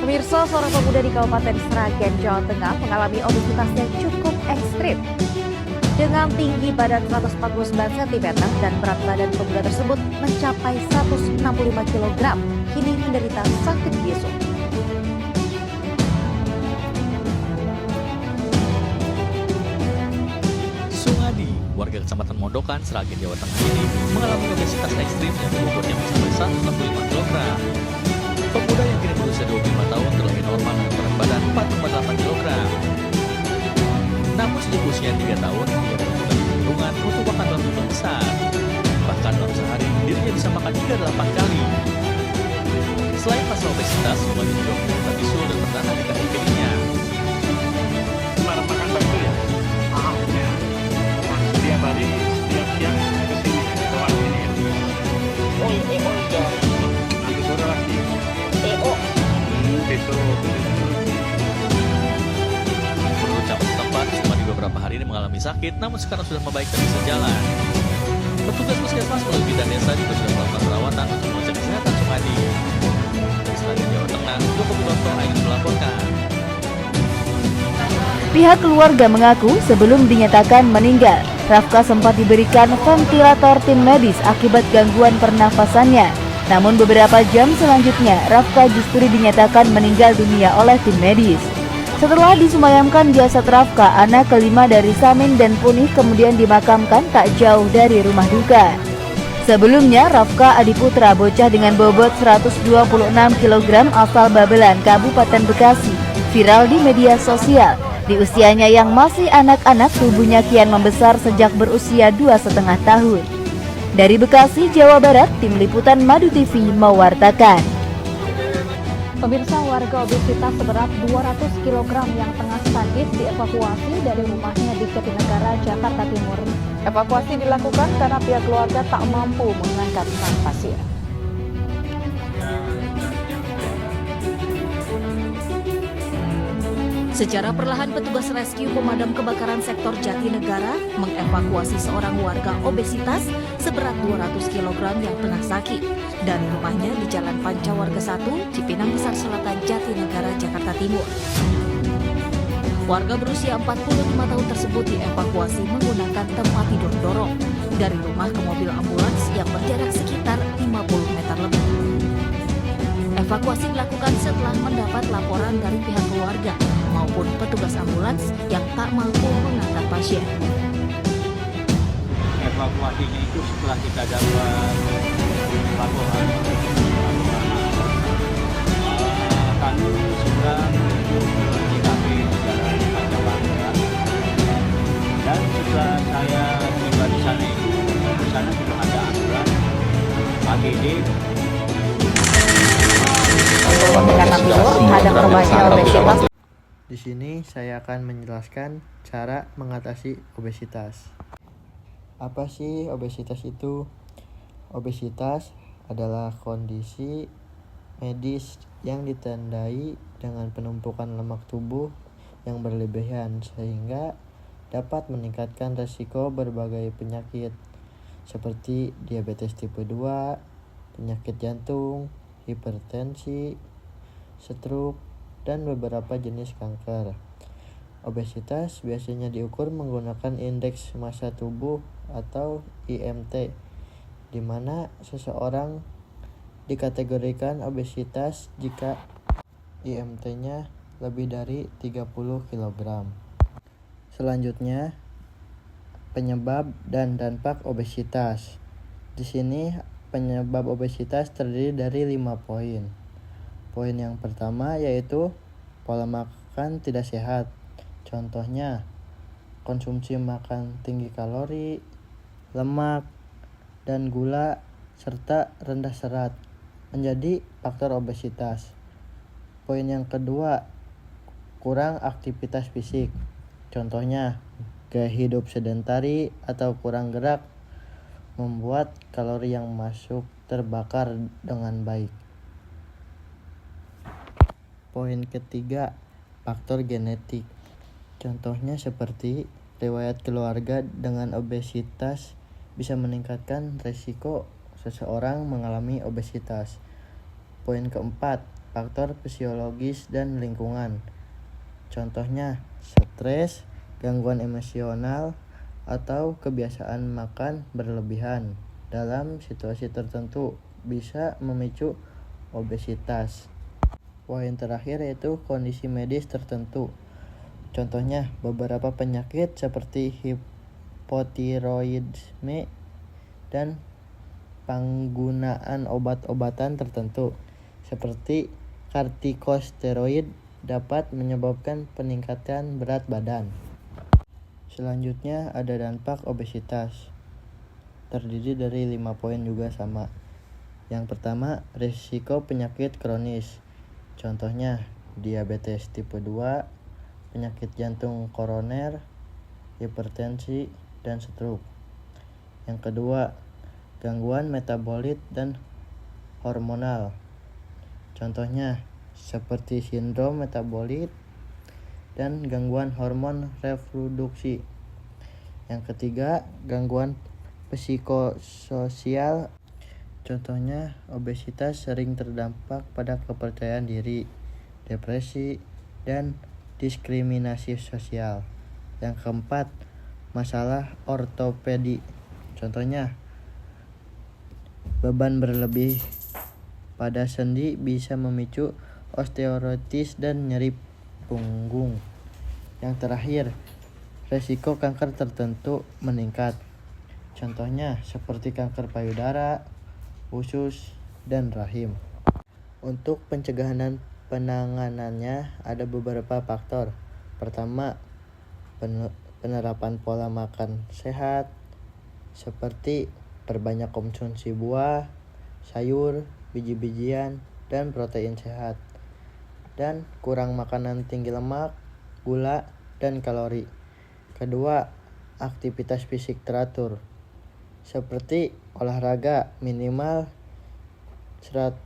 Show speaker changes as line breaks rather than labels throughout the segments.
Pemirsa, seorang pemuda di Kabupaten Sragen, Jawa Tengah mengalami obesitas yang cukup ekstrim. Dengan tinggi badan 149 cm dan berat badan pemuda tersebut mencapai 165 kg, kini menderita sakit bisu.
Sungadi, warga Kecamatan Mondokan, Sragen, Jawa Tengah ini mengalami obesitas ekstrim yang berbobotnya mencapai 165 kg. Pemuda yang kini berusia 25 tahun terlebih normal dengan berat badan 4,8 kg. Namun sejak usia 3 tahun, dia melakukan kecenderungan untuk makan dalam jumlah besar. Bahkan dalam sehari, dirinya bisa makan hingga 8 kali. Selain masalah obesitas, Sungadi juga menderita bisul dan bertahan di kaki kirinya.
Kemarin makan bakso ya? Ya. Setiap hari, setiap siang kesini, lewat sini ya. Oh udah. Nanti sore lagi. Besok.
Menurut camat setempat, Sungadi beberapa hari ini mengalami sakit, namun sekarang sudah membaik dan bisa jalan. Petugas puskesmas melalui bidan desa juga sudah melakukan perawatan untuk mengecek kesehatan Sungadi. Dari Sragen, Jawa Tengah, Joko Widodo ingin melaporkan.
Pihak keluarga mengaku sebelum dinyatakan meninggal, Rafka sempat diberikan ventilator tim medis akibat gangguan pernafasannya. Namun beberapa jam selanjutnya, Rafka justru dinyatakan meninggal dunia oleh tim medis. Setelah disemayamkan jasad Rafka, anak kelima dari Samin dan Punih kemudian dimakamkan tak jauh dari rumah duka. Sebelumnya, Rafka Adiputra, bocah dengan bobot 126 kg asal Babelan, Kabupaten Bekasi, viral di media sosial. Di usianya yang masih anak-anak, tubuhnya kian membesar sejak berusia 2,5 tahun. Dari Bekasi, Jawa Barat, Tim Liputan Madu TV mewartakan.
Pemirsa, warga obesitas seberat 200 kg yang tengah sakit dievakuasi dari rumahnya di Jatinegara, Jakarta Timur. Evakuasi dilakukan karena pihak keluarga tak mampu mengangkat sang pasien. Secara perlahan, petugas rescue pemadam kebakaran sektor Jatinegara mengevakuasi seorang warga obesitas seberat 200 kg yang tengah sakit dari rumahnya di Jalan Pancawarga 1, Cipinang Besar Selatan, Jatinegara, Jakarta Timur. Warga berusia 45 tahun tersebut dievakuasi menggunakan tempat tidur dorong dari rumah ke mobil ambulans yang berjarak sekitar 50 meter lebih. Evakuasi dilakukan setelah mendapat laporan dari pihak keluarga maupun petugas ambulans yang tak mampu mengangkat pasien.
Evakuasinya itu setelah kita dapat laporan kami segera menuju ke TKP Jalan Pancawarga, dan setelah saya tiba di sana itu di sana sudah ada ambulans AGD.
Di sini saya akan menjelaskan cara mengatasi obesitas. Apa sih obesitas itu? Obesitas adalah kondisi medis yang ditandai dengan penumpukan lemak tubuh yang berlebihan sehingga dapat meningkatkan risiko berbagai penyakit seperti diabetes tipe 2, penyakit jantung, hipertensi, stroke, dan beberapa jenis kanker. Obesitas biasanya diukur menggunakan indeks massa tubuh atau IMT, di mana seseorang dikategorikan obesitas jika IMT-nya lebih dari 30 kg. Selanjutnya, penyebab dan dampak obesitas. Di sini penyebab obesitas terdiri dari 5 poin. Poin yang pertama yaitu pola makan tidak sehat. Contohnya, konsumsi makan tinggi kalori, lemak, dan gula, serta rendah serat menjadi faktor obesitas. Poin yang kedua, kurang aktivitas fisik. Contohnya, gaya hidup sedentari atau kurang gerak membuat kalori yang masuk terbakar dengan baik. Poin ketiga, faktor genetik. Contohnya seperti riwayat keluarga dengan obesitas bisa meningkatkan risiko seseorang mengalami obesitas. Poin keempat, faktor fisiologis dan lingkungan. Contohnya stres, gangguan emosional, atau kebiasaan makan berlebihan dalam situasi tertentu bisa memicu obesitas. Poin terakhir yaitu kondisi medis tertentu. Contohnya beberapa penyakit seperti hipotiroidisme dan penggunaan obat-obatan tertentu seperti kortikosteroid dapat menyebabkan peningkatan berat badan. Selanjutnya ada dampak obesitas. Terdiri dari 5 poin juga sama. Yang pertama, risiko penyakit kronis. Contohnya diabetes tipe 2, penyakit jantung koroner, hipertensi, dan stroke. Yang kedua, gangguan metabolit dan hormonal. Contohnya seperti sindrom metabolit dan gangguan hormon reproduksi. Yang ketiga, gangguan psikososial. Contohnya obesitas sering terdampak pada kepercayaan diri, depresi, dan diskriminasi sosial. Yang keempat, masalah ortopedi. Contohnya beban berlebih pada sendi bisa memicu osteoartritis dan nyeri punggung. Yang terakhir, resiko kanker tertentu meningkat. Contohnya seperti kanker payudara, usus, dan rahim. Untuk pencegahan dan penanganannya ada beberapa faktor. Pertama, penerapan pola makan sehat seperti perbanyak konsumsi buah, sayur, biji-bijian, dan protein sehat, dan kurang makanan tinggi lemak, gula, dan kalori. Kedua, aktivitas fisik teratur seperti olahraga minimal 150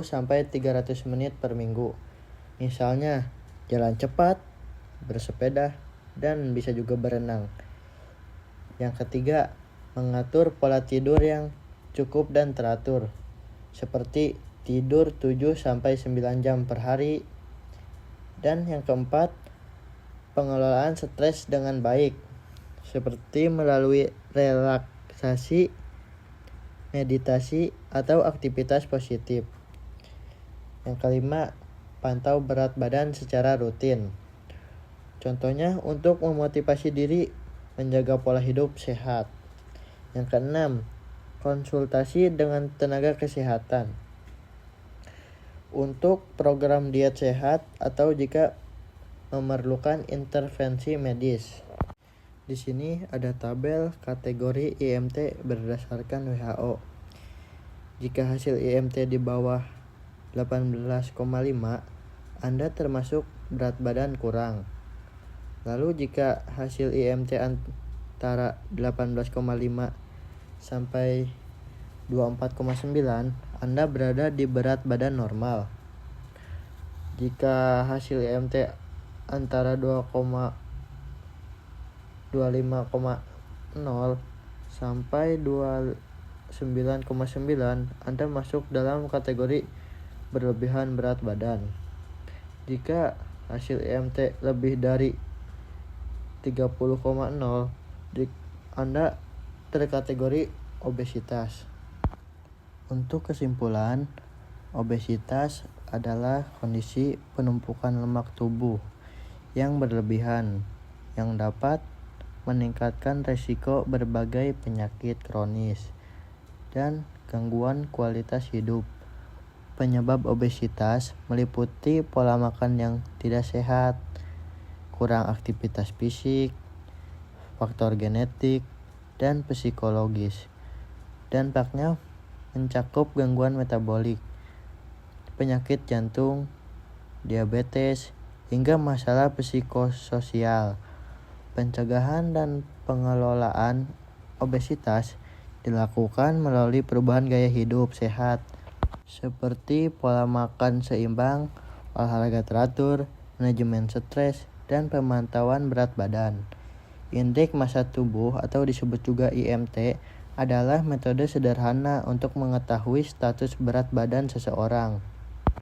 sampai 300 menit per minggu. Misalnya jalan cepat, bersepeda, dan bisa juga berenang. Yang ketiga, mengatur pola tidur yang cukup dan teratur seperti tidur 7 sampai 9 jam per hari. Dan yang keempat, pengelolaan stres dengan baik seperti melalui relaksasi, meditasi, atau aktivitas positif. Yang kelima, pantau berat badan secara rutin. Contohnya untuk memotivasi diri menjaga pola hidup sehat. Yang keenam, konsultasi dengan tenaga kesehatan untuk program diet sehat atau jika memerlukan intervensi medis. Di sini ada tabel kategori IMT berdasarkan WHO. Jika hasil IMT di bawah 18,5, Anda termasuk berat badan kurang. Lalu jika hasil IMT antara 18,5 sampai 24,9, Anda berada di berat badan normal. Jika hasil IMT antara 25,0 sampai 29,9, Anda masuk dalam kategori berlebihan berat badan. Jika hasil IMT lebih dari 30,0, Anda terkategori obesitas. Untuk kesimpulan, obesitas adalah kondisi penumpukan lemak tubuh yang berlebihan yang dapat meningkatkan risiko berbagai penyakit kronis dan gangguan kualitas hidup. Penyebab obesitas meliputi pola makan yang tidak sehat, kurang aktivitas fisik, faktor genetik, dan psikologis. Dampaknya mencakup gangguan metabolik, penyakit jantung, diabetes, hingga masalah psikososial. Pencegahan dan pengelolaan obesitas dilakukan melalui perubahan gaya hidup sehat seperti pola makan seimbang, olahraga teratur, manajemen stres, dan pemantauan berat badan. Indeks massa tubuh atau disebut juga IMT adalah metode sederhana untuk mengetahui status berat badan seseorang.